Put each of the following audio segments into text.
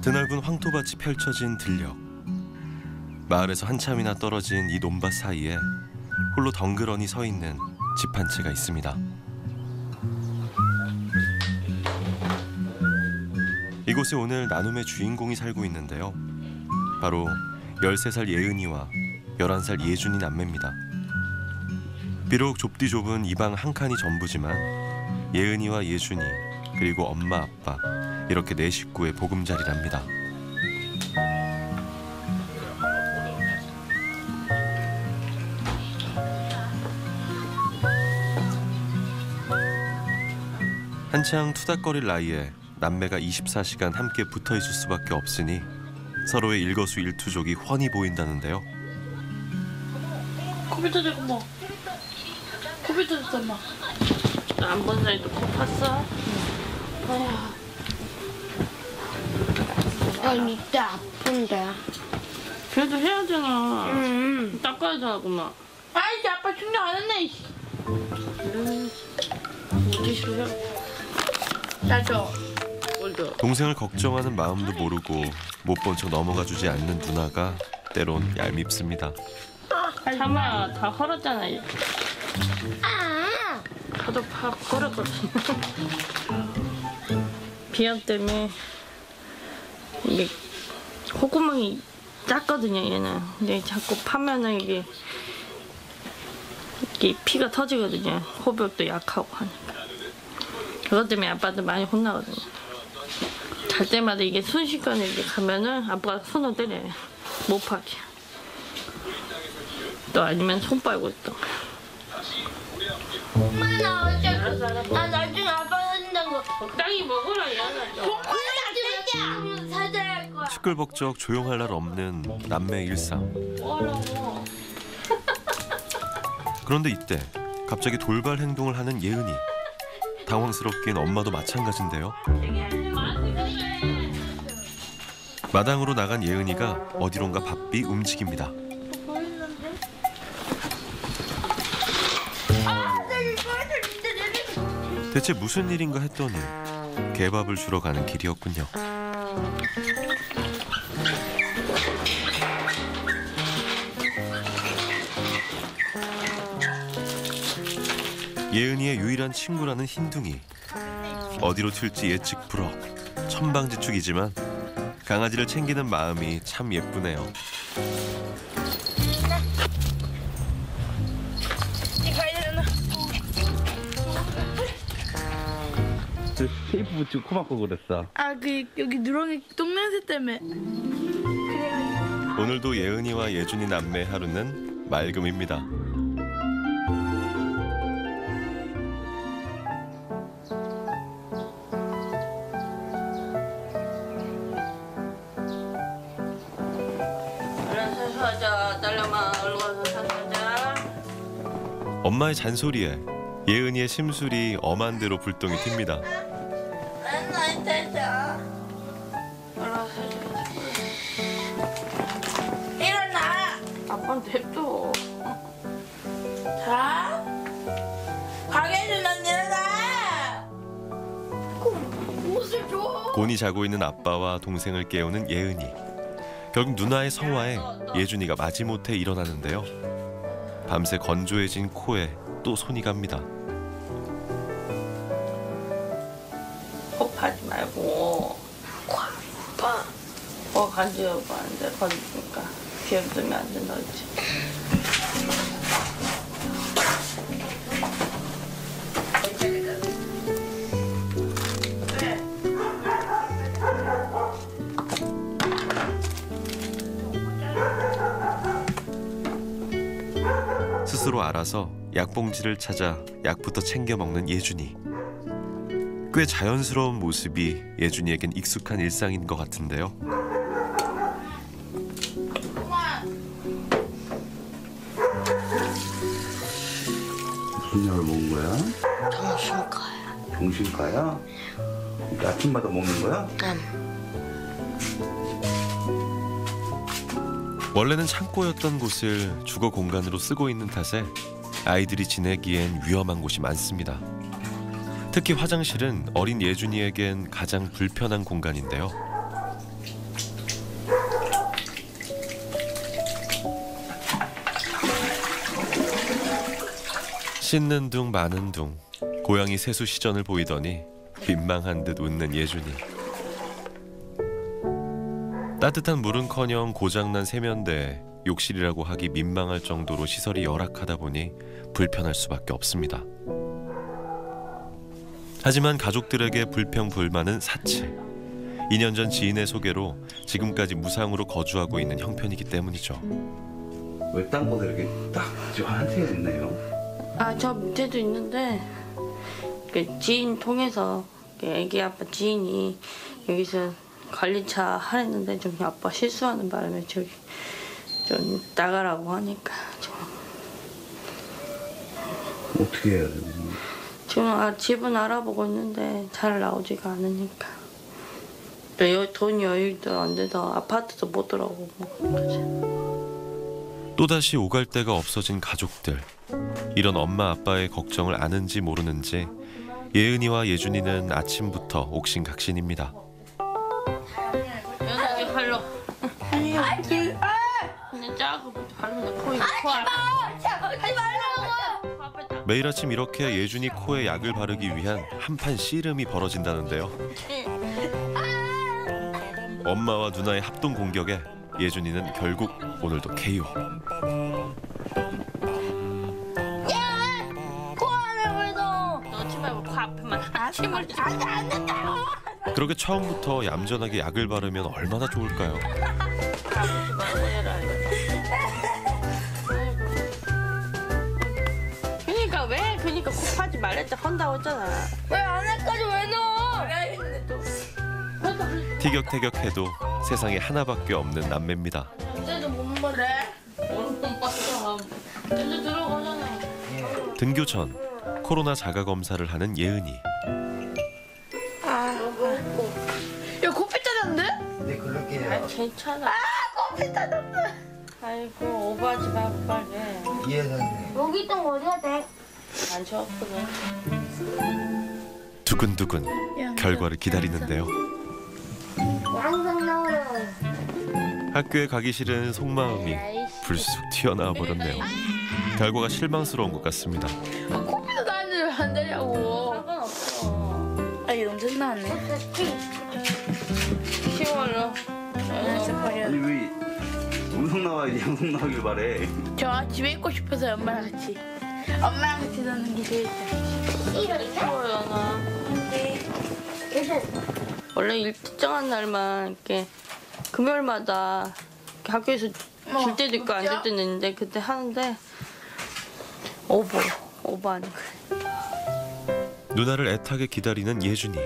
드넓은 황토밭이 펼쳐진 들녘. 마을에서 한참이나 떨어진 이 논밭 사이에 홀로 덩그러니 서 있는 집 한 채가 있습니다. 이곳에 오늘 나눔의 주인공이 살고 있는데요. 바로 13살 예은이와 11살 예준이 남매입니다. 비록 좁디 좁은 이 방 한 칸이 전부지만 예은이와 예준이 그리고 엄마 아빠 이렇게 네 식구의 보금자리랍니다. 한창 투닥거릴 나이에 남매가 24시간 함께 붙어있을 수밖에 없으니 서로의 일거수일투족이 훤히 보인다는데요. 컴퓨터 대고 뭐 컴퓨터 됐잖아. 나 안 본 사이도 코 팠어? 아니 진짜 아픈데. 그래도 해야 되나. 닦아야 되나구나. 아이씨 아빠 충전 안 했네. 물티슈로 해. 나도. 동생을 걱정하는 마음도 모르고 못 본 척 넘어가 주지 않는 누나가 때론 얄밉습니다. 참아 다 헐었잖아. 저도 팍 헐었거든. 비염 때문에 이게 콧구멍이 작거든요 얘는. 근데 자꾸 파면은 이게 피가 터지거든요. 호흡도 약하고 하니까. 그것 때문에 아빠도 많이 혼나거든요. 잘 때마다 이게 순식간에 이렇게 가면은 아빠가 손을 때려요. 못 파게. 또 아니면 손 빨고 또. 엄마 나 나중에 아빠 사준다고. 적당히 먹으라 얘는. 정말 사줘야 할 거야. 시끌벅적 조용할 날 없는 남매의 일상. 뭐하라고. 그런데 이때 갑자기 돌발 행동을 하는 예은이. 당황스럽긴 엄마도 마찬가지인데요. 마당으로 나간 예은이가 어디론가 바삐 움직입니다. 대체 무슨 일인가 했더니 개밥을 주러 가는 길이었군요. 예은이의 유일한 친구라는 흰둥이. 어디로 튈지 예측 불허. 천방지축이지만 강아지를 챙기는 마음이 참 예쁘네요. 테이프 붙이고 코 막고 그랬어. 여기 누렁이 똥냄새 때문에. 오늘도 예은이와 예준이 남매 하루는 맑음입니다. 엄마의 잔소리에 예은이의 심술이 엄한 대로 불똥이 튑니다. 일어나. 아빠는 냅둬. 자. 강혜준 언니 일어나. 옷을 줘. 곤히 자고 있는 아빠와 동생을 깨우는 예은이. 결국 누나의 성화에 예준이가 마지못해 일어나는데요. 밤새 건조해진 코에 또 손이 갑니다. 코 파지 말고. 간지러고 하는데 건지니까 비염 때문에 안 된다 했지. 스스로 알아서 약봉지를 찾아 약부터 챙겨 먹는 예준이. 꽤 자연스러운 모습이 예준이에겐 익숙한 일상인 것 같은데요. 무슨 약을 먹은 거야? 정신과야. 정신과야? 아침마다 먹는 거야? 원래는 창고였던 곳을 주거 공간으로 쓰고 있는 탓에 아이들이 지내기엔 위험한 곳이 많습니다. 특히 화장실은 어린 예준이에겐 가장 불편한 공간인데요. 씻는 둥 마는 둥 고양이 세수 시전을 보이더니 민망한 듯 웃는 예준이. 따뜻한 물은커녕 고장난 세면대에 욕실이라고 하기 민망할 정도로 시설이 열악하다 보니 불편할 수밖에 없습니다. 하지만 가족들에게 불평불만은 사치. 2년 전 지인의 소개로 지금까지 무상으로 거주하고 있는 형편이기 때문이죠. 왜 딴 곳에 이렇게 딱 한 채가 있네요? 아, 저 밑에도 있는데 그 지인 통해서 그 애기 아빠 지인이 여기서 관리차 하랬는데 좀 아빠 실수하는 바람에 저기 좀 나가라고 하니까 좀 어떻게 해야 돼요? 지금 집은 알아보고 있는데 잘 나오지가 않으니까 또 돈 여유도 안 돼서 아파트도 못 들어오고 그러지. 또다시 오갈 데가 없어진 가족들. 이런 엄마 아빠의 걱정을 아는지 모르는지 예은이와 예준이는 아침부터 옥신각신입니다. 연하게 발로. 그냥 작고 바르면 코에 코 하지 말라고. 매일 아침 이렇게 예준이 코에 약을 바르기 위한 한판 씨름이 벌어진다는데요. 엄마와 누나의 합동 공격에 예준이는 결국 오늘도 KO. 넣지 말고 코 앞에만 침을 안 된다고. 그렇게 처음부터 얌전하게 약을 바르면 얼마나 좋을까요? 그러니까 코 파지 말랬자 헌다고 했잖아. 왜 안에까지 왜 넣어? 티격태격해도 세상에 하나밖에 없는 남매입니다. 이제도 못 먹래. 못 봤어. 이제 들어가잖아. 등교 전 코로나 자가 검사를 하는 예은이. 야 코피 짜졌는데? 네, 그럴게요. 괜찮아. 코피 짜졌어. 아이고 오버하지 말고 빨리. 이해는 여기 있던 거 어디야 돼? 안 좋았거든. 두근두근 결과를 기다리는데요. 항상 나와요. 학교에 가기 싫은 속마음이 불쑥 튀어나와 버렸네요. 결과가 실망스러운 것 같습니다. 코피도 나는데 왜 안 되냐고. 상관없어. 아 이거 염색 나왔네. 10월로. 아니 왜 음성 나와야지 양성 나오길 바래. 저 집에 있고 싶어서 엄마랑 같이. 엄마랑 같이 노는 게 제일 좋아. 쉬워요 나. 원래 일정한 날만 이렇게 금요일마다 이렇게 학교에서 줄 때도 있고 안 줄 때도 있는데 그때 하는데 오버하는 거야. 누나를 애타게 기다리는 예준이.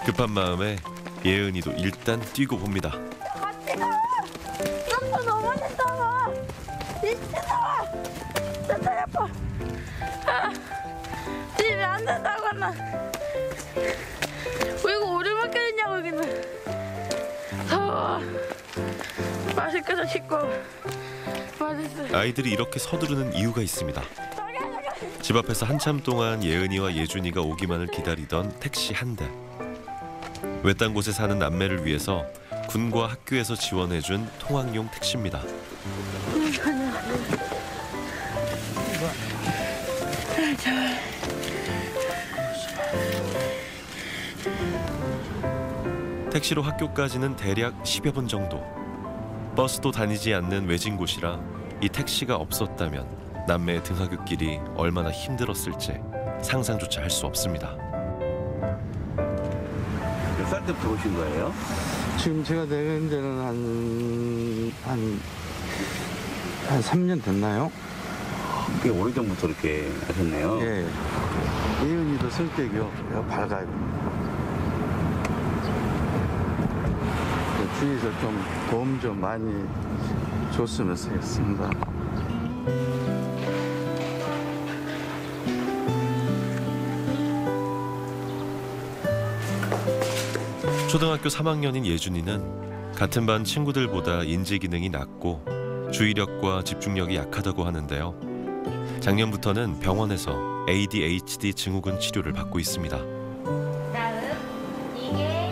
급한 마음에 예은이도 일단 뛰고 봅니다. 아빠 너무 힘들어. 진짜 나와. 진짜 아파. 집에 안 된다고 하나. 왜 이거 오줌밖에 있냐고 여기는. 더워. 마스크도 씻고. 맛있어. 아이들이 이렇게 서두르는 이유가 있습니다. 집 앞에서 한참 동안 예은이와 예준이가 오기만을 기다리던 택시 한 대. 외딴 곳에 사는 남매를 위해서 군과 학교에서 지원해준 통학용 택시입니다. 택시로 학교까지는 대략 10여 분 정도. 버스도 다니지 않는 외진 곳이라 이 택시가 없었다면 남매의 등하굣길이 얼마나 힘들었을지 상상조차 할 수 없습니다. 몇 살 때부터 오신 거예요? 지금 제가 내린 데는 한 3년 됐나요? 꽤 오래전부터 이렇게 하셨네요. 예. 예은이도 성격이 밝아요. 주위에서 좀 도움 좀 많이 줬으면 좋겠습니다. 초등학교 3학년인 예준이는 같은 반 친구들보다 인지 기능이 낮고 주의력과 집중력이 약하다고 하는데요. 작년부터는 병원에서 ADHD 증후군 치료를 받고 있습니다. 다음 이게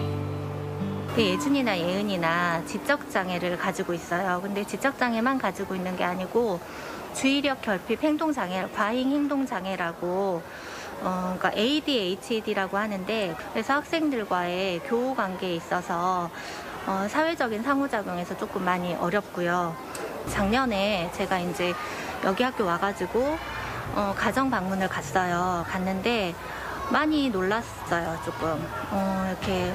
예준이나 예은이나 지적장애를 가지고 있어요. 근데 지적장애만 가지고 있는 게 아니고 주의력 결핍 행동장애, 과잉 행동장애라고 그러니까 ADHD라고 하는데, 그래서 학생들과의 교우 관계에 있어서 사회적인 상호작용에서 조금 많이 어렵고요. 작년에 제가 이제 여기 학교 와가지고 가정 방문을 갔는데 많이 놀랐어요. 조금 이렇게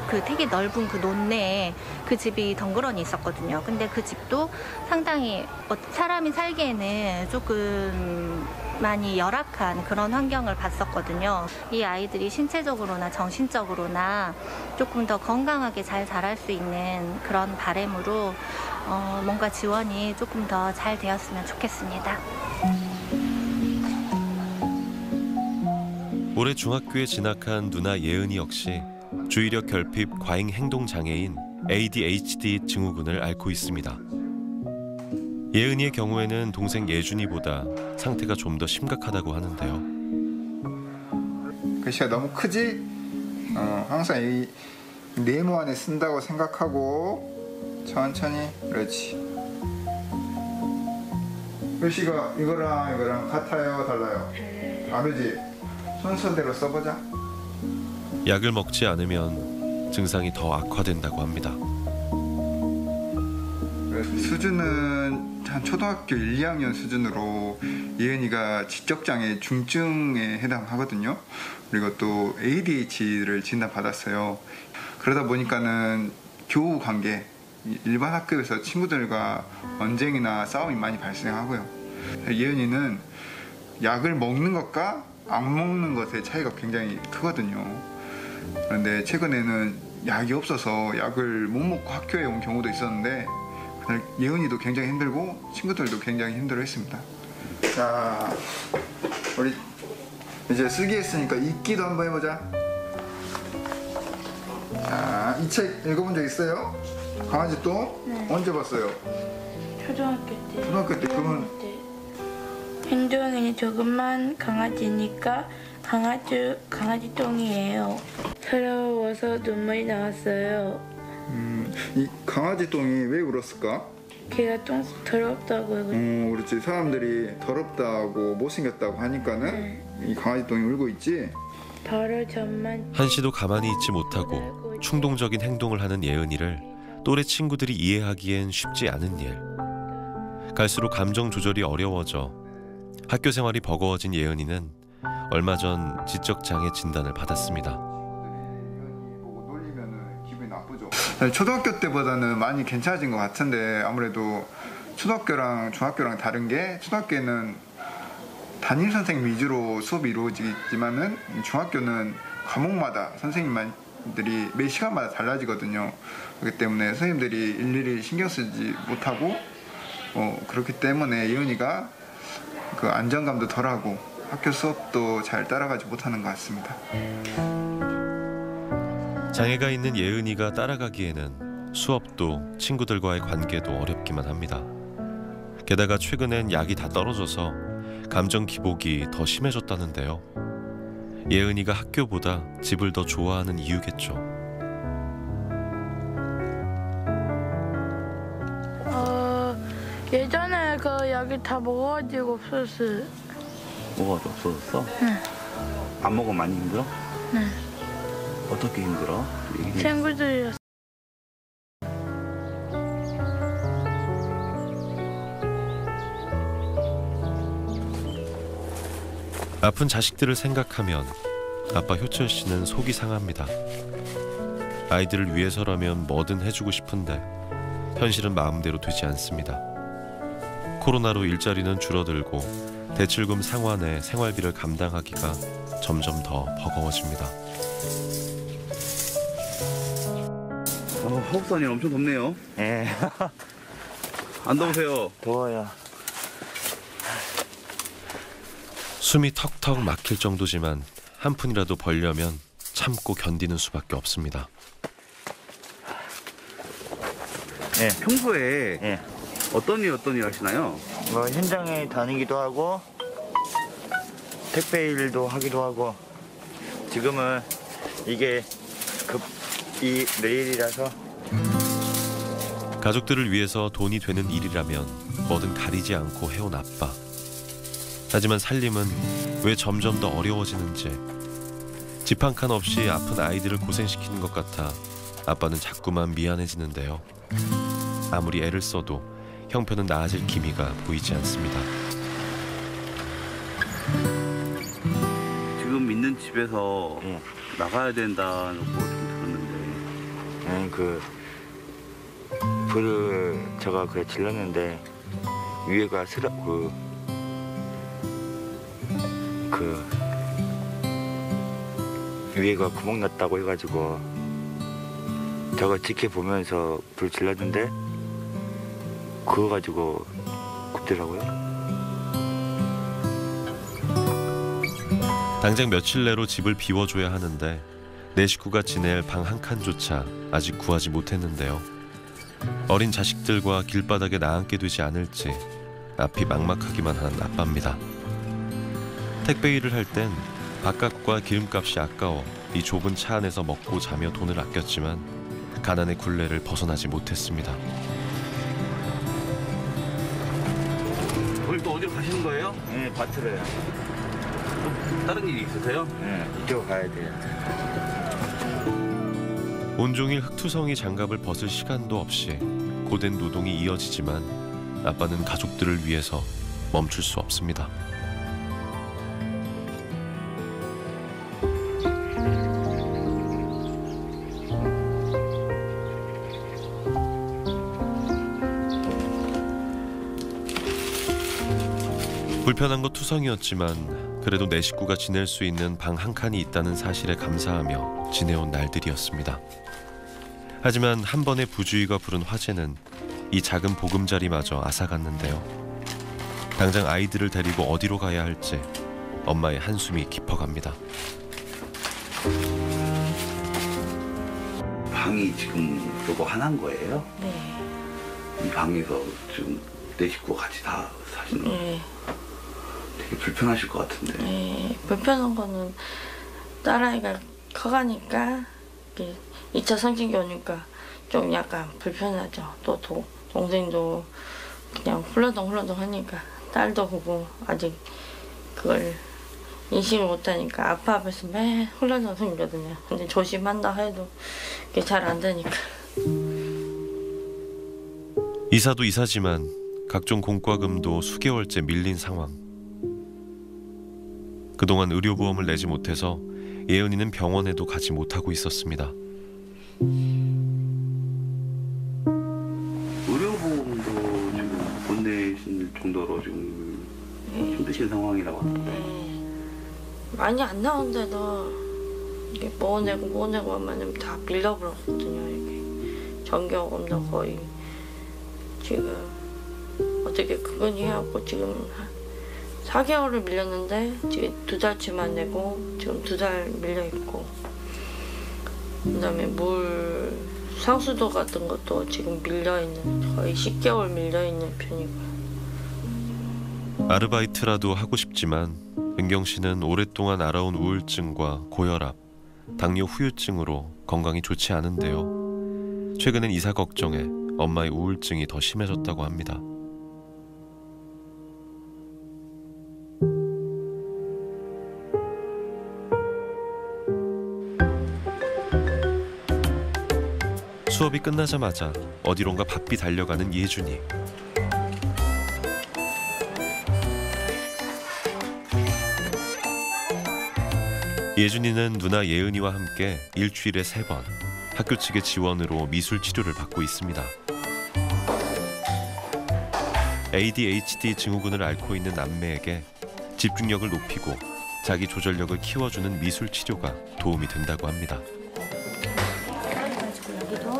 그 되게 넓은 그 논내에 그 집이 덩그러니 있었거든요. 근데 그 집도 상당히 사람이 살기에는 조금 많이 열악한 그런 환경을 봤었거든요. 이 아이들이 신체적으로나 정신적으로나 조금 더 건강하게 잘 자랄 수 있는 그런 바람으로 뭔가 지원이 조금 더 잘 되었으면 좋겠습니다. 올해 중학교에 진학한 누나 예은이 역시 주의력 결핍 과잉 행동 장애인 ADHD 증후군을 앓고 있습니다. 예은이의 경우에는 동생 예준이보다 상태가 좀 더 심각하다고 하는데요. 글씨가 너무 크지? 항상 이 네모 안에 쓴다고 생각하고 천천히. 그렇지. 글씨가 이거랑 같아요, 달라요? 다르지? 순서대로 써보자. 약을 먹지 않으면 증상이 더 악화된다고 합니다. 수준은 한 초등학교 1, 2학년 수준으로 예은이가 지적장애 중증에 해당하거든요. 그리고 또 ADHD를 진단받았어요. 그러다 보니까는 교우 관계, 일반 학교에서 친구들과 언쟁이나 싸움이 많이 발생하고요. 예은이는 약을 먹는 것과 안 먹는 것의 차이가 굉장히 크거든요. 그런데 최근에는 약이 없어서 약을 못 먹고 학교에 온 경우도 있었는데, 그날 예은이도 굉장히 힘들고 친구들도 굉장히 힘들어했습니다. 자, 우리 이제 쓰기 했으니까 읽기도 한번 해보자. 자, 이 책 읽어본 적 있어요? 강아지 똥? 네. 언제 봤어요? 초등학교 때. 초등학교 때. 그러면 행동이 조금만 강아지니까 강아지 똥이에요. 서러워서 눈물이 나왔어요. 이 강아지 똥이 왜 울었을까? 걔가 똥 더럽다고. 그렇지. 사람들이 더럽다고 못생겼다고 하니까는 이 강아지 똥이 울고 있지. 바로 전만. 한시도 가만히 있지 못하고 충동적인 행동을 하는 예은이를 또래 친구들이 이해하기엔 쉽지 않은 일. 갈수록 감정 조절이 어려워져 학교 생활이 버거워진 예은이는 얼마 전 지적장애 진단을 받았습니다. 초등학교 때보다는 많이 괜찮아진 것 같은데, 아무래도 초등학교랑 중학교랑 다른 게, 초등학교에는 담임 선생님 위주로 수업이 이루어지지만은 중학교는 과목마다 선생님들이 매 시간마다 달라지거든요. 그렇기 때문에 선생님들이 일일이 신경 쓰지 못하고 그렇기 때문에 예은이가 그 안정감도 덜하고 학교 수업도 잘 따라가지 못하는 것 같습니다. 장애가 있는 예은이가 따라가기에는 수업도 친구들과의 관계도 어렵기만 합니다. 게다가 최근엔 약이 다 떨어져서 감정 기복이 더 심해졌다는데요. 예은이가 학교보다 집을 더 좋아하는 이유겠죠. 예전에 그 약이 다 먹어가지고 없었어요. 뭐가 없어졌어? 네. 안 먹으면 많이 힘들어? 네. 어떻게 힘들어? 얘기해. 친구들이랑. 아픈 자식들을 생각하면 아빠 효철 씨는 속이 상합니다. 아이들을 위해서라면 뭐든 해주고 싶은데 현실은 마음대로 되지 않습니다. 코로나로 일자리는 줄어들고 대출금 상환에 생활비를 감당하기가 점점 더 버거워집니다. 허브산이 엄청 덥네요. 예. 안 더우세요? 더워요. 숨이 턱턱 막힐 정도지만 한 푼이라도 벌려면 참고 견디는 수밖에 없습니다. 예. 평소에 예. 어떤 일 하시나요? 뭐 현장에 다니기도 하고 택배 일도 하기도 하고, 지금은 이게 내일이라서 가족들을 위해서 돈이 되는 일이라면 뭐든 가리지 않고 해온 아빠. 하지만 살림은 왜 점점 더 어려워지는지, 집 한 칸 없이 아픈 아이들을 고생시키는 것 같아 아빠는 자꾸만 미안해지는데요. 아무리 애를 써도 형편은 나아질 기미가 보이지 않습니다. 지금 있는 집에서 예. 나가야 된다는 거 좀 들었는데. 불을 제가 질렀는데 위에가 위에가 구멍 났다고 해가지고 제가 지켜보면서 불 질렀는데 그거 가지고 굽더라고요. 당장 며칠 내로 집을 비워줘야 하는데 내 식구가 지낼 방 한 칸조차 아직 구하지 못했는데요. 어린 자식들과 길바닥에 나앉게 되지 않을지 앞이 막막하기만 한 아빠입니다. 택배 일을 할 땐 밥값과 기름값이 아까워 이 좁은 차 안에서 먹고 자며 돈을 아꼈지만 가난의 굴레를 벗어나지 못했습니다. 오늘 또 어디로 가시는 거예요? 네, 밭으로요. 또 다른 일이 있으세요? 네, 이쪽 가야 돼요. 온종일 흙투성이 장갑을 벗을 시간도 없이 고된 노동이 이어지지만 아빠는 가족들을 위해서 멈출 수 없습니다. 불편한 것 투성이었지만 그래도 내 식구가 지낼 수 있는 방 한 칸이 있다는 사실에 감사하며 지내온 날들이었습니다. 하지만 한 번의 부주의가 부른 화재는 이 작은 보금자리마저 앗아갔는데요. 당장 아이들을 데리고 어디로 가야 할지 엄마의 한숨이 깊어갑니다. 방이 지금 요거 하나인 거예요? 네. 이 방에서 지금 내 식구가 같이 다 사시는 거예요? 네. 되게 불편하실 것 같은데. 네. 불편한 거는 딸아이가 커가니까 2차 성징기 오니까 좀 약간 불편하죠. 또 동생도 그냥 훌러덩 하니까 딸도 보고 아직 그걸 인식을 못하니까 아빠 앞에서 매 훌러덩 생기거든요. 근데 조심한다 해도 그게 잘 안 되니까. 이사도 이사지만 각종 공과금도 수개월째 밀린 상황. 그동안 의료보험을 내지 못해서 예은이는 병원에도 가지 못하고 있었습니다. 의료보험도 지금 못 내실 정도로 지금 힘드신 상황이라고 하던데. 네. 많이 안 나온데도 이게 뭐 내고 하면 다 밀려버렸거든요. 이게 전기요금도 거의 지금 어떻게 그거니 해갖고 지금 4개월을 밀렸는데 지금 2달치만 내고 지금 2달 밀려있고, 그다음에 물 상수도 같은 것도 지금 밀려있는, 거의 10개월 밀려있는 편이고요. 아르바이트라도 하고 싶지만 은경 씨는 오랫동안 알아온 우울증과 고혈압, 당뇨 후유증으로 건강이 좋지 않은데요. 최근엔 이사 걱정에 엄마의 우울증이 더 심해졌다고 합니다. 수업이 끝나자마자 어디론가 바삐 달려가는 예준이. 예준이는 누나 예은이와 함께 일주일에 3번 학교 측의 지원으로 미술 치료를 받고 있습니다. ADHD 증후군을 앓고 있는 남매에게 집중력을 높이고 자기 조절력을 키워주는 미술 치료가 도움이 된다고 합니다. 그래가지고 여기도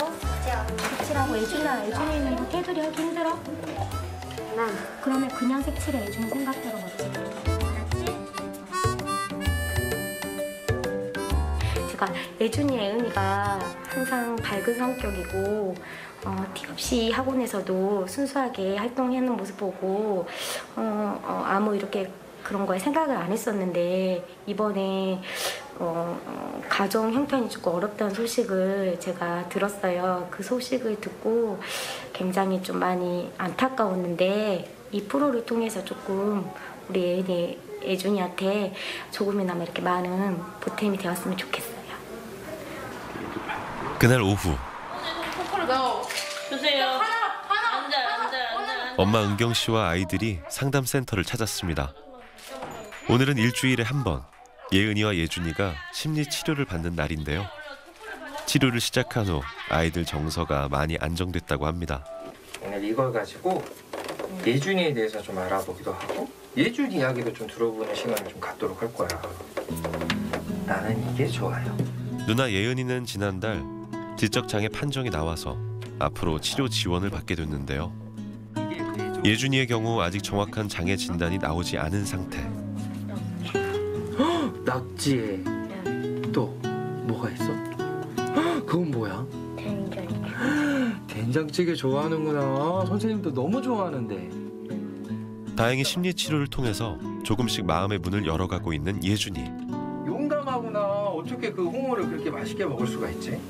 색칠하고 예준이는 뭐 테두리 하기 힘들어? 그러면 그냥 색칠해. 예준이 생각대로 멋지게. 제가 예준이, 예은이가 항상 밝은 성격이고 티 없이 학원에서도 순수하게 활동하는 모습 보고 아무 이렇게 그런 거에 생각을 안 했었는데 이번에 가정 형편이 조금 어렵다는 소식을 제가 들었어요. 그 소식을 듣고 굉장히 좀 많이 안타까웠는데 이 프로를 통해서 조금 우리 예은이, 예준이한테 조금이나마 이렇게 많은 보탬이 되었으면 좋겠어요. 그날 오후 주세요. 엄마 은경 씨와 아이들이 상담센터를 찾았습니다. 오늘은 일주일에 한 번 예은이와 예준이가 심리 치료를 받는 날인데요. 치료를 시작한 후 아이들 정서가 많이 안정됐다고 합니다. 오늘 이걸 가지고 예준이에 대해서 좀 알아보기도 하고 예준 이야기도 좀 들어보는 시간을 좀 갖도록 할 거야. 나는 이게 좋아요. 누나 예은이는 지난달 지적장애 판정이 나와서 앞으로 치료 지원을 받게 됐는데요. 예준이의 경우 아직 정확한 장애 진단이 나오지 않은 상태. 낙지에 또 뭐가 있어? 그건 뭐야? 된장찌개 좋아하는구나. 선생님도 너무 좋아하는데. 다행히 심리 치료를 통해서 조금씩 마음의 문을 열어가고 있는 예준이. 용감하구나. 어떻게 그 홍어를 그렇게 맛있게 먹을 수가 있지?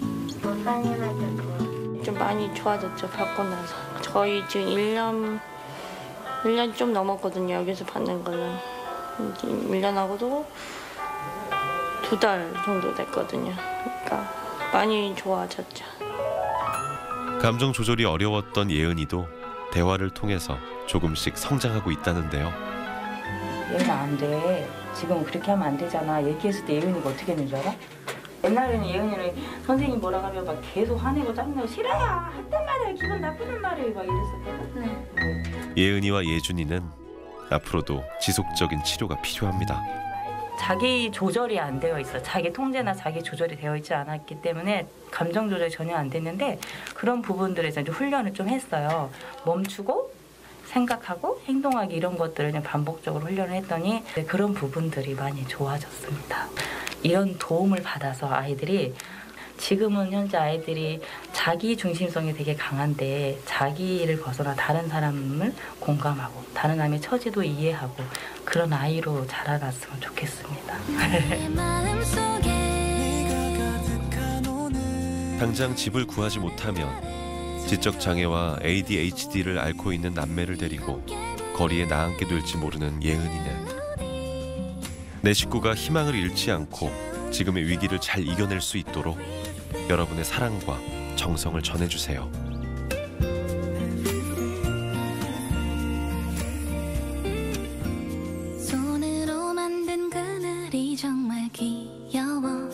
좀 많이 좋아졌죠, 받고 나서. 저희 지금 1년 좀 넘었거든요, 여기서 받는 거는. 1년하고도 2달 정도 됐거든요. 그러니까 많이 좋아졌죠. 감정 조절이 어려웠던 예은이도 대화를 통해서 조금씩 성장하고 있다는데요. 예은아 안 돼. 지금 그렇게 하면 안 되잖아. 얘기했을 때 예은이가 어떻게 했는 줄 알아? 옛날에는 예은이는 선생님 뭐라 하면 막 계속 화내고 짜증내고 싫어야 했단 말이야. 기분 나쁘단 말이야. 막 이랬었거든. 예은이와 예준이는 앞으로도 지속적인 치료가 필요합니다. 자기 조절이 안 되어 있어. 자기 통제나 자기 조절이 되어 있지 않았기 때문에 감정 조절이 전혀 안 됐는데 그런 부분들에서 이제 훈련을 좀 했어요. 멈추고 생각하고 행동하기 이런 것들을 그냥 반복적으로 훈련을 했더니 그런 부분들이 많이 좋아졌습니다. 이런 도움을 받아서 아이들이 지금은 현재 아이들이 자기 중심성이 되게 강한데 자기를 벗어나 다른 사람을 공감하고 다른 사람의 처지도 이해하고 그런 아이로 자라났으면 좋겠습니다. 당장 집을 구하지 못하면 지적장애와 ADHD를 앓고 있는 남매를 데리고 거리에 나앉게 될지 모르는 예은이는 내 식구가 희망을 잃지 않고 지금의 위기를 잘 이겨낼 수 있도록 여러분의 사랑과 정성을 전해주세요. 손으로 만든 그날이 정말 귀여워.